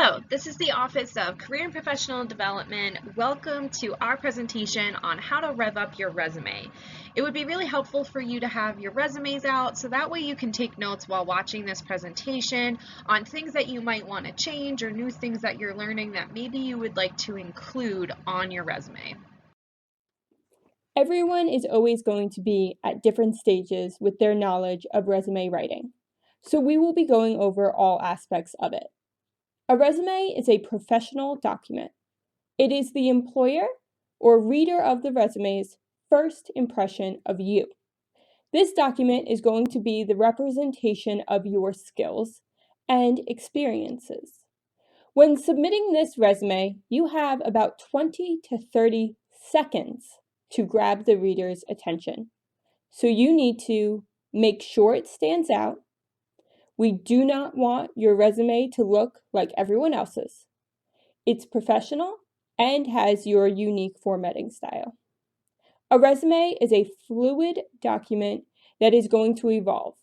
Hello, this is the Office of Career and Professional Development. Welcome to our presentation on how to rev up your resume. It would be really helpful for you to have your resumes out so that way you can take notes while watching this presentation on things that you might want to change or new things that you're learning that maybe you would like to include on your resume. Everyone is always going to be at different stages with their knowledge of resume writing, so we will be going over all aspects of it. A resume is a professional document. It is the employer or reader of the resume's first impression of you. This document is going to be the representation of your skills and experiences. When submitting this resume, you have about 20 to 30 seconds to grab the reader's attention. So you need to make sure it stands out. We do not want your resume to look like everyone else's. It's professional and has your unique formatting style. A resume is a fluid document that is going to evolve.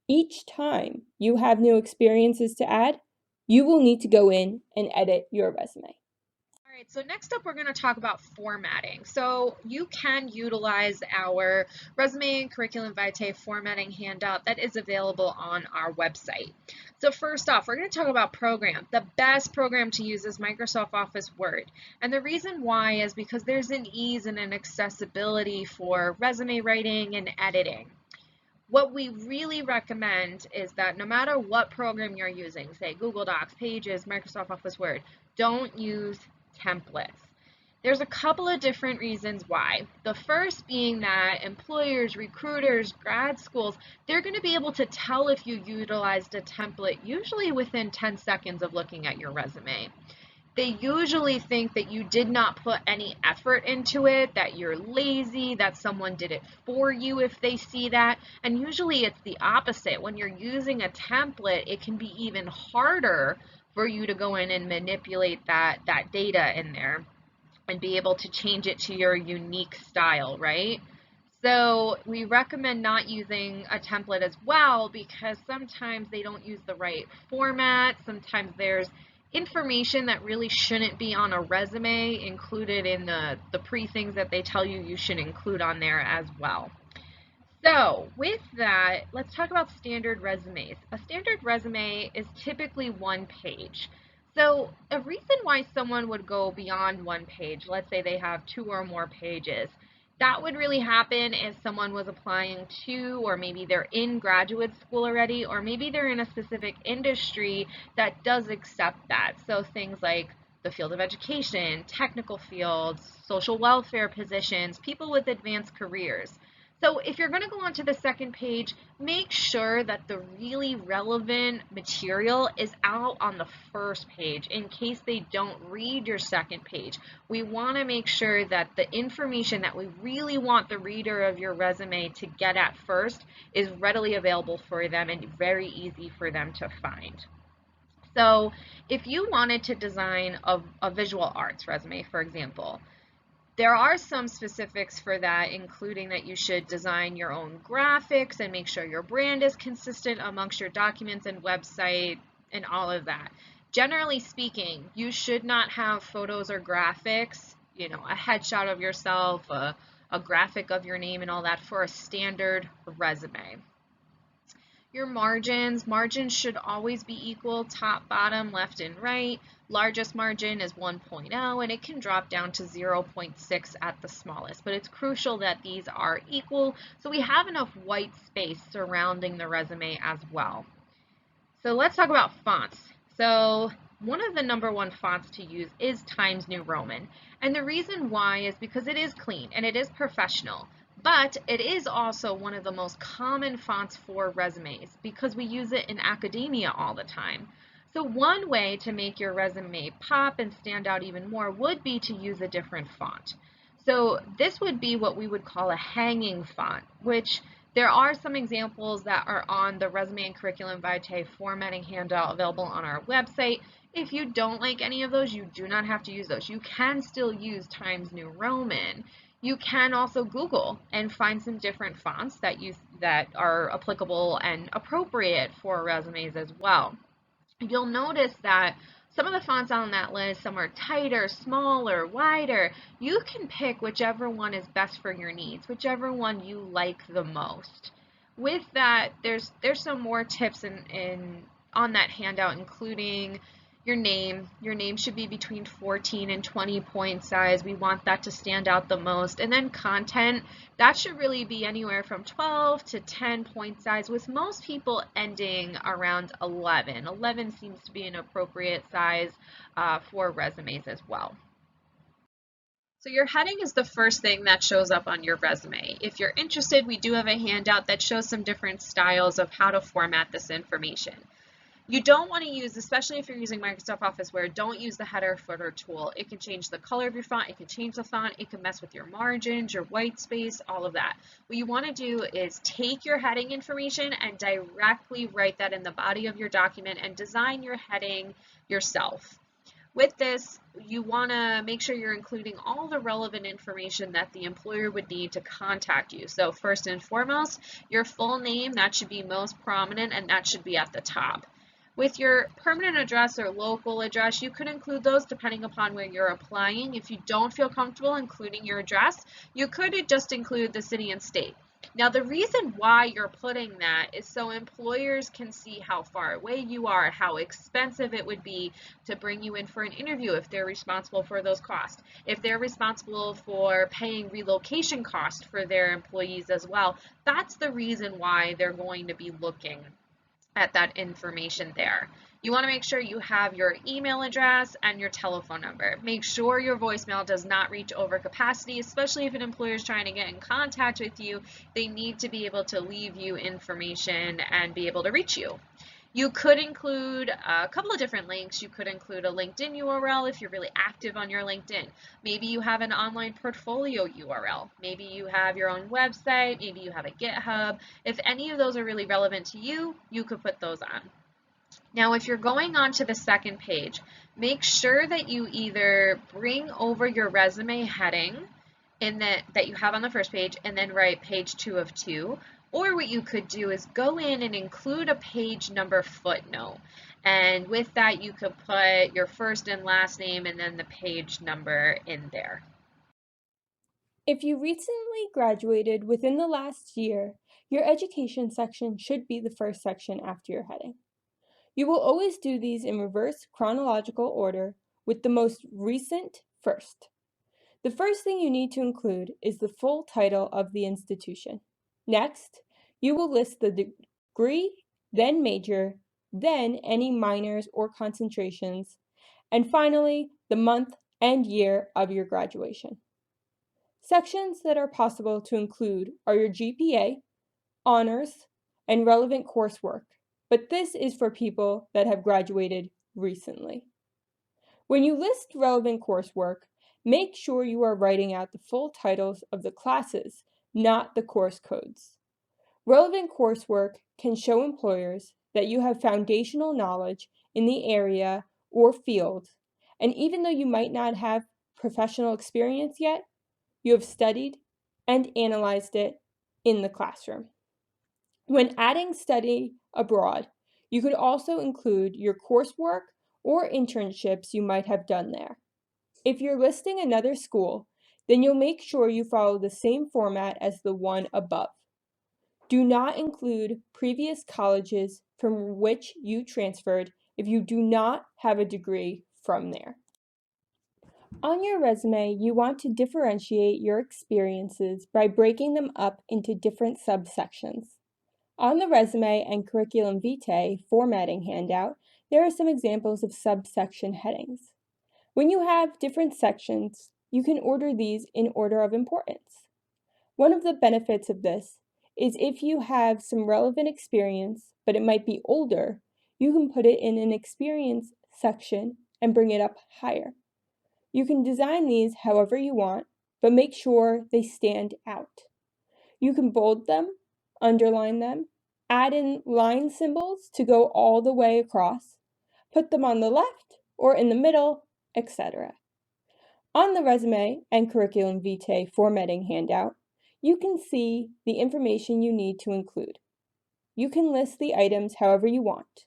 Each time you have new experiences to add, you will need to go in and edit your resume. All right, so next up we're going to talk about formatting. So you can utilize our resume and curriculum vitae formatting handout that is available on our website. So first off, we're going to talk about program. The best program to use is Microsoft Office Word. And the reason why is because there's an ease and an accessibility for resume writing and editing. What we really recommend is that no matter what program you're using, say Google Docs, Pages, Microsoft Office Word, don't use templates. There's a couple of different reasons why. The first being that employers, recruiters, grad schools, they're going to be able to tell if you utilized a template usually within 10 seconds of looking at your resume. They usually think that you did not put any effort into it, that you're lazy, that someone did it for you if they see that. And usually it's the opposite. When you're using a template, it can be even harder for you to go in and manipulate that data in there and be able to change it to your unique style, right? So we recommend not using a template as well because sometimes they don't use the right format. Sometimes there's information that really shouldn't be on a resume included in the pre-things that they tell you you should include on there as well. So with that, let's talk about standard resumes. A standard resume is typically one page. So a reason why someone would go beyond one page, let's say they have 2 or more pages, that would really happen if someone was applying to, or maybe they're in graduate school already, or maybe they're in a specific industry that does accept that. So things like the field of education, technical fields, social welfare positions, people with advanced careers. So if you're going to go onto the second page, make sure that the really relevant material is out on the first page in case they don't read your second page. We want to make sure that the information that we really want the reader of your resume to get at first is readily available for them and very easy for them to find. So if you wanted to design a visual arts resume, for example, there are some specifics for that, including that you should design your own graphics and make sure your brand is consistent amongst your documents and website and all of that. Generally speaking, you should not have photos or graphics, a headshot of yourself, a graphic of your name and all that for a standard resume. Your margins should always be equal, top, bottom, left, and right. Largest margin is 1.0, and it can drop down to 0.6 at the smallest, but it's crucial that these are equal so we have enough white space surrounding the resume as well. So let's talk about fonts. So one of the #1 fonts to use is Times New Roman, and the reason why is because it is clean and it is professional. But it is also one of the most common fonts for resumes because we use it in academia all the time. So one way to make your resume pop and stand out even more would be to use a different font. So this would be what we would call a hanging font, which there are some examples that are on the resume and curriculum vitae formatting handout available on our website. If you don't like any of those, you do not have to use those. You can still use Times New Roman. You can also Google and find some different fonts that are applicable and appropriate for resumes as well. You'll notice that Some of the fonts on that list, some are tighter, smaller, wider. You can pick whichever one is best for your needs, whichever one you like the most. With that, there's some more tips in on that handout, including your name. Your name should be between 14 and 20 point size. We want that to stand out the most. And then content, that should really be anywhere from 12 to 10 point size, with most people ending around 11. 11 seems to be an appropriate size for resumes as well. So your heading is the first thing that shows up on your resume. If you're interested, we do have a handout that shows some different styles of how to format this information. You don't want to use, especially if you're using Microsoft Office Word, don't use the header footer tool. It can change the color of your font, it can change the font, it can mess with your margins, your white space, all of that. What you want to do is take your heading information and directly write that in the body of your document and design your heading yourself. With this, you want to make sure you're including all the relevant information that the employer would need to contact you. So first and foremost, your full name, that should be most prominent and that should be at the top. With your permanent address or local address, you could include those depending upon where you're applying. If you don't feel comfortable including your address, you could just include the city and state. Now, the reason why you're putting that is so employers can see how far away you are, how expensive it would be to bring you in for an interview if they're responsible for those costs. If they're responsible for paying relocation costs for their employees as well, that's the reason why they're going to be looking at that information there. You want to make sure you have your email address and your telephone number. Make sure your voicemail does not reach over capacity, especially if an employer is trying to get in contact with you. They need to be able to leave you information and be able to reach you. You could include a couple of different links. You could include a LinkedIn URL if you're really active on your LinkedIn. Maybe you have an online portfolio URL. Maybe you have your own website. Maybe you have a GitHub. If any of those are really relevant to you, you could put those on. Now, if you're going on to the second page, make sure that you either bring over your resume heading that you have on the first page and then write page 2 of 2. Or what you could do is go in and include a page number footnote. And with that, you could put your first and last name and then the page number in there. If you recently graduated within the last year, your education section should be the first section after your heading. You will always do these in reverse chronological order, with the most recent first. The first thing you need to include is the full title of the institution. Next, you will list the degree, then major, then any minors or concentrations, and finally, the month and year of your graduation. Sections that are possible to include are your GPA, honors, and relevant coursework, but this is for people that have graduated recently. When you list relevant coursework, make sure you are writing out the full titles of the classes, not the course codes. Relevant coursework can show employers that you have foundational knowledge in the area or field, and even though you might not have professional experience yet, you have studied and analyzed it in the classroom. When adding study abroad, you could also include your coursework or internships you might have done there. If you're listing another school, then you'll make sure you follow the same format as the one above. Do not include previous colleges from which you transferred if you do not have a degree from there. On your resume, you want to differentiate your experiences by breaking them up into different subsections. On the resume and curriculum vitae formatting handout, there are some examples of subsection headings. When you have different sections, you can order these in order of importance. One of the benefits of this is if you have some relevant experience, but it might be older, you can put it in an experience section and bring it up higher. You can design these however you want, but make sure they stand out. You can bold them, underline them, add in line symbols to go all the way across, put them on the left or in the middle, etc. On the resume and curriculum vitae formatting handout, you can see the information you need to include. You can list the items however you want.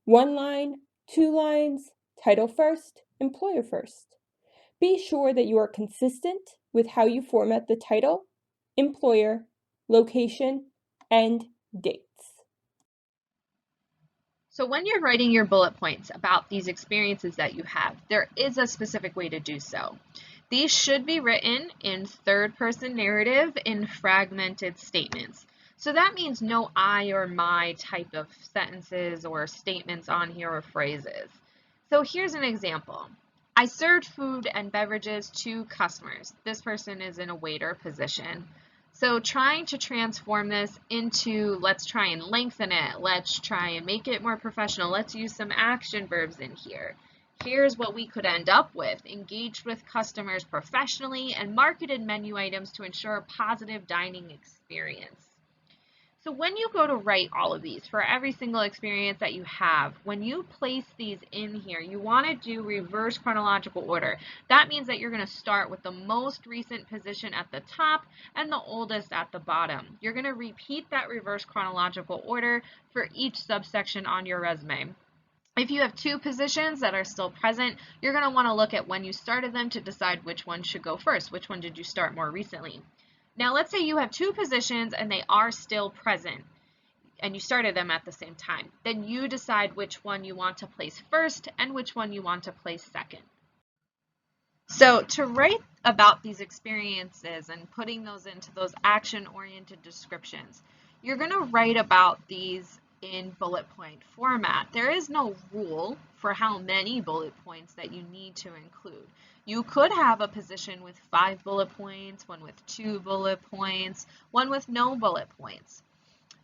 1 line, 2 lines, title first, employer first. Be sure that you are consistent with how you format the title, employer, location, and dates. So when you're writing your bullet points about these experiences that you have, there is a specific way to do so. These should be written in third-person narrative in fragmented statements. So that means no I or my type of sentences or statements on here or phrases. So here's an example. I served food and beverages to customers. This person is in a waiter position. So trying to transform this into, let's try and lengthen it, let's try and make it more professional, let's use some action verbs in here. Here's what we could end up with: engaged with customers professionally and marketed menu items to ensure a positive dining experience. So when you go to write all of these for every single experience that you have, when you place these in here, you want to do reverse chronological order. That means that you're going to start with the most recent position at the top and the oldest at the bottom. You're going to repeat that reverse chronological order for each subsection on your resume. If you have two positions that are still present, you're going to want to look at when you started them to decide which one should go first. Which one did you start more recently? Now, let's say you have two positions and they are still present and you started them at the same time. Then you decide which one you want to place first and which one you want to place second. So to write about these experiences and putting those into those action-oriented descriptions, you're going to write about these in bullet point format. There is no rule for how many bullet points that you need to include. You could have a position with 5 bullet points, one with 2 bullet points, one with no bullet points.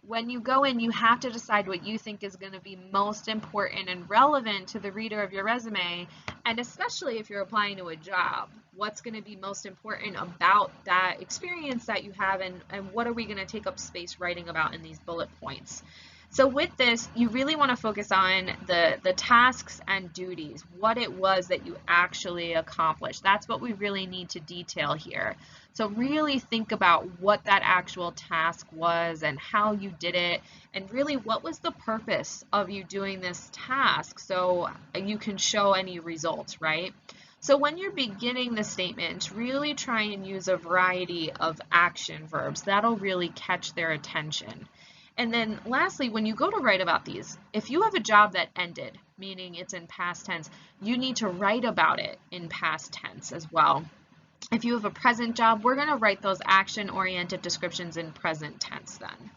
When you go in, you have to decide what you think is going to be most important and relevant to the reader of your resume, and especially if you're applying to a job, what's going to be most important about that experience that you have, and what are we going to take up space writing about in these bullet points. So with this, you really want to focus on the tasks and duties, what it was that you actually accomplished. That's what we really need to detail here. So really think about what that actual task was and how you did it, and really what was the purpose of you doing this task so you can show any results, right? So when you're beginning the statement, really try and use a variety of action verbs. That'll really catch their attention. And then lastly, when you go to write about these, if you have a job that ended, meaning it's in past tense, you need to write about it in past tense as well. If you have a present job, we're going to write those action-oriented descriptions in present tense then.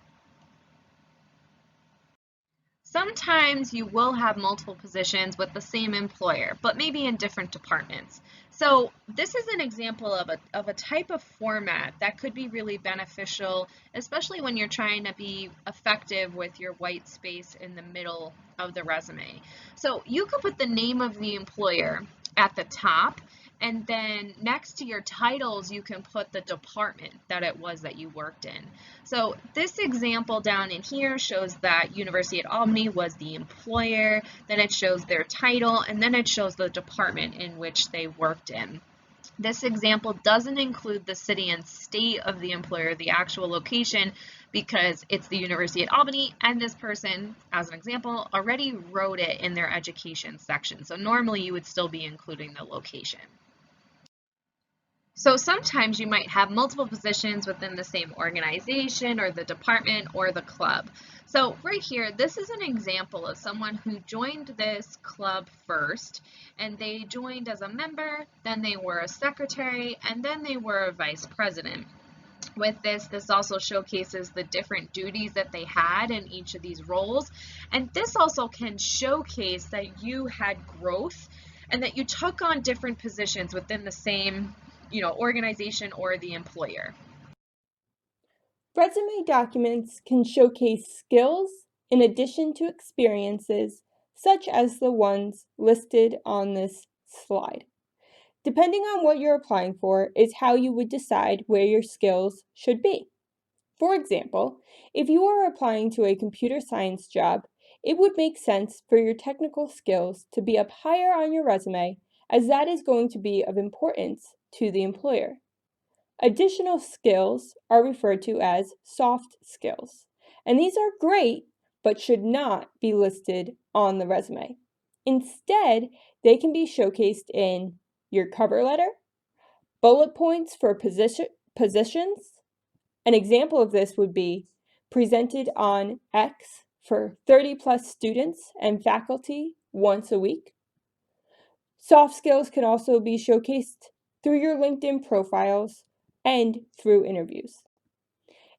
Sometimes you will have multiple positions with the same employer, but maybe in different departments. So this is an example of a type of format that could be really beneficial, especially when you're trying to be effective with your white space in the middle of the resume. So you could put the name of the employer at the top, and then next to your titles, you can put the department that it was that you worked in. So this example down in here shows that University at Albany was the employer, then it shows their title, and then it shows the department in which they worked in. This example doesn't include the city and state of the employer, the actual location, because it's the University at Albany, and this person, as an example, already wrote it in their education section. So normally you would still be including the location. So sometimes you might have multiple positions within the same organization or the department or the club. So right here, this is an example of someone who joined this club first, and they joined as a member, then they were a secretary, and then they were a vice president. With this also showcases the different duties that they had in each of these roles, and this also can showcase that you had growth and that you took on different positions within the same organization or the employer. Resume documents can showcase skills in addition to experiences, such as the ones listed on this slide. Depending on what you're applying for is how you would decide where your skills should be. For example, if you are applying to a computer science job, it would make sense for your technical skills to be up higher on your resume, as that is going to be of importance to the employer. Additional skills are referred to as soft skills, and these are great but should not be listed on the resume. Instead, They can be showcased in your cover letter, bullet points for positions. An example of this would be presented on X for 30 plus students and faculty once a week. Soft skills can also be showcased through your LinkedIn profiles and through interviews.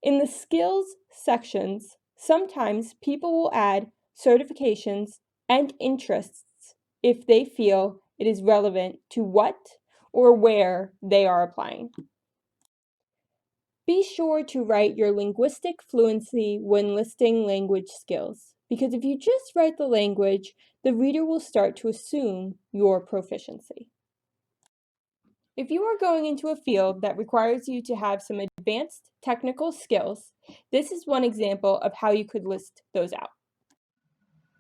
In the skills sections, sometimes people will add certifications and interests if they feel it is relevant to what or where they are applying. Be sure to write your linguistic fluency when listing language skills, because if you just write the language, the reader will start to assume your proficiency. If you are going into a field that requires you to have some advanced technical skills, this is one example of how you could list those out.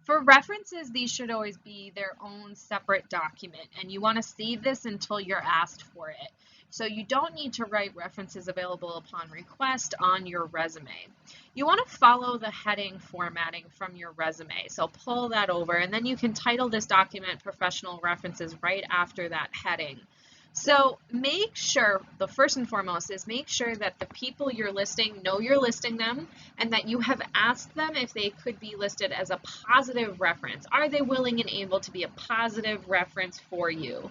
For references, these should always be their own separate document, and you want to save this until you're asked for it. So you don't need to write references available upon request on your resume. You want to follow the heading formatting from your resume. So pull that over, and then you can title this document Professional References right after that heading. So make sure, the first and foremost is make sure that the people you're listing know you're listing them and that you have asked them if they could be listed as a positive reference. Are they willing and able to be a positive reference for you?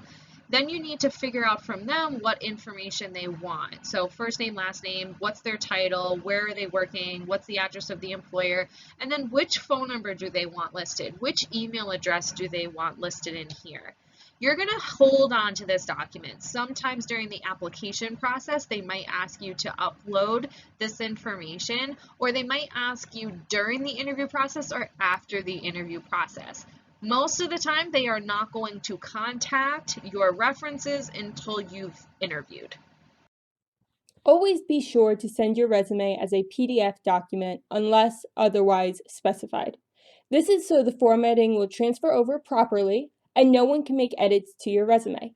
Then you need to figure out from them what information they want. So first name, last name, what's their title, where are they working, what's the address of the employer, and then which phone number do they want listed, which email address do they want listed in here. You're going to hold on to this document. Sometimes during the application process, they might ask you to upload this information, or they might ask you during the interview process or after the interview process. Most of the time, they are not going to contact your references until you've interviewed. Always be sure to send your resume as a PDF document unless otherwise specified. This is so the formatting will transfer over properly and no one can make edits to your resume.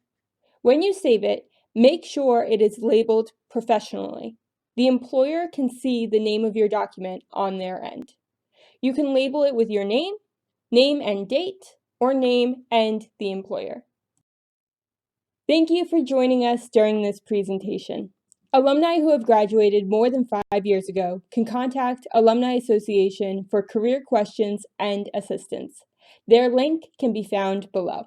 When you save it, make sure it is labeled professionally. The employer can see the name of your document on their end. You can label it with your name and date, or name and the employer. Thank you for joining us during this presentation. Alumni who have graduated more than 5 years ago can contact Alumni Association for career questions and assistance. Their link can be found below.